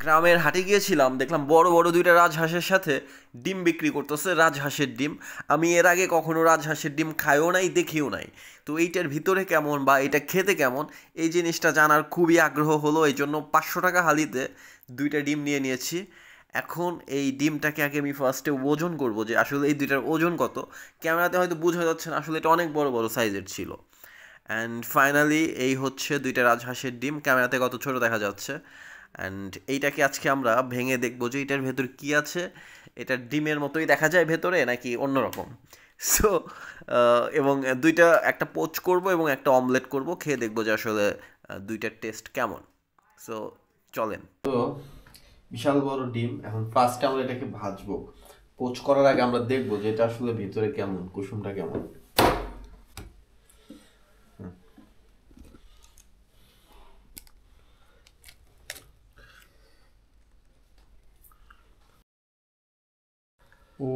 গ্রামের হাটে গিয়েছিলাম, দেখলাম বড় বড় দুইটা রাজহাঁসের সাথে ডিম বিক্রি করতেছে, রাজহাঁসের ডিম। আমি এর আগে কখনো রাজহাঁসের ডিম খাইও নাই, দেখিও নাই। তো এইটার ভিতরে কেমন বা এটা খেতে কেমন, এই জিনিসটা জানার খুবই আগ্রহ হলো। এই জন্য 500 টাকা হালিতে দুইটা ডিম নিয়ে নিয়েছি। এখন এই ডিমটাকে আগে আমি ফার্স্টে ওজন করব, যে আসলে এই দুইটার ওজন কত। ক্যামেরাতে হয়তো বোঝা যাচ্ছে না, আসলে এটা অনেক বড় বড় সাইজের ছিল। অ্যান্ড ফাইনালি এই হচ্ছে দুইটা রাজহাঁসের ডিম, ক্যামেরাতে কত ছোট দেখা যাচ্ছে। অ্যান্ড এইটাকে আজকে আমরা ভেঙে দেখবো যে এটার ভেতর কি আছে। এটা ডিমের মতোই দেখা যায় ভেতরে নাকি অন্যরকম। সো এবং দুইটা, একটা পোচ করব এবং একটা অমলেট করব, খেয়ে দেখবো যে আসলে দুইটার টেস্ট কেমন। সো চলেন। তো বিশাল বড় ডিম, এখন ফার্স্টে আমরা এটাকে ভাজবো। পোচ করার আগে আমরা দেখবো যে এটা আসলে ভিতরে কেমন, কুসুমটা কেমন। ও,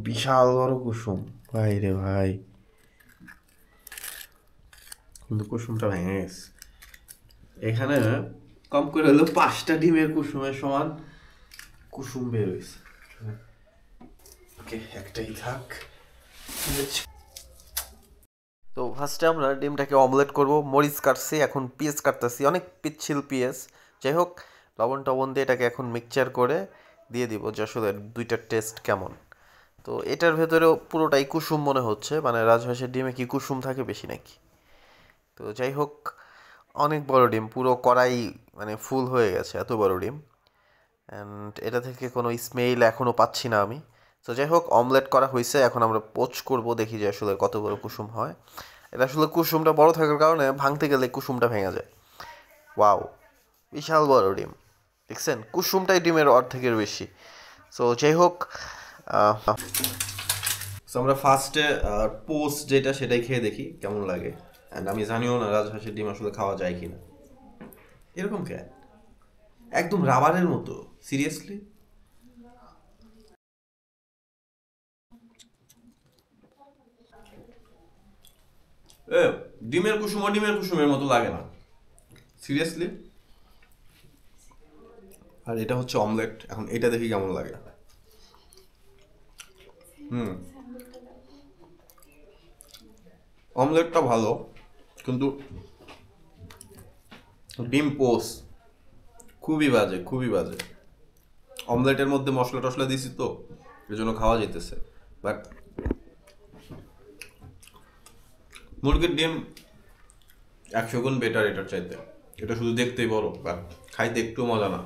বিশাল বড় কুসুম, ভাই রে ভাই। কিন্তু কুসুমটা ভেঙে গেছে। এখানে কম করে হলো 5টা ডিমের কুসুমের সমান কুসুম বের হয়েছে। ওকে, একটাই থাক। তো ফার্স্টে আমরা ডিমটাকে অমলেট করব। মরিচ কাটছি, এখন পিঁয়াজ কাটতেছি, অনেক পিচ্ছিল পিঁয়াজ। যাই হোক, লবণ টবণ দিয়ে এটাকে এখন মিক্সচার করে দিয়ে দিব যে আসলে দুইটার টেস্ট কেমন। তো এটার ভেতরেও পুরোটাই কুসুম মনে হচ্ছে, মানে রাজহাঁসের ডিমে কি কুসুম থাকে বেশি নাকি। তো যাই হোক, অনেক বড় ডিম, পুরো কড়াই মানে ফুল হয়ে গেছে, এত বড় ডিম। অ্যান্ড এটা থেকে কোনো স্মেল এখনও পাচ্ছি না আমি। তো যাই হোক, অমলেট করা হয়েছে, এখন আমরা পোচ করব, দেখি যে আসলে কত বড় কুসুম হয়। এটা আসলে কুসুমটা বড় থাকার কারণে ভাঙতে গেলে কুসুমটা ভেঙে যায়। ওয়াও, বিশাল বড় ডিম, দেখছেন? কুসুমটাই ডিমের অর্ধেকের বেশি। সো যাই হোক, সো আমরা ফার্স্টে পোস্ট যেটা সেটাই খেয়ে দেখি কেমন লাগে। অ্যান্ড আমি জানিও না রাজহাঁসের ডিম আসলে খাওয়া যায় কিনা। এরকম কে, একদম রাবারের মতো, সিরিয়াসলি। এ, ডিমের কুসুমের মতো লাগে না, সিরিয়াসলি। আর এটা হচ্ছে অমলেট, এখন এটা দেখি কেমন লাগে। হুম, অমলেটটা ভালো, কিন্তু ডিম পোস খুবই বাজে, খুবই বাজে। অমলেটের মধ্যে মশলা টশলা দিছি তো, এই জন্য খাওয়া যেতেছে। বাট মুরগির ডিম 100 গুণ বেটার এটার চাইতে। এটা শুধু দেখতেই বড়, বাট খাইতে একটু মজা না।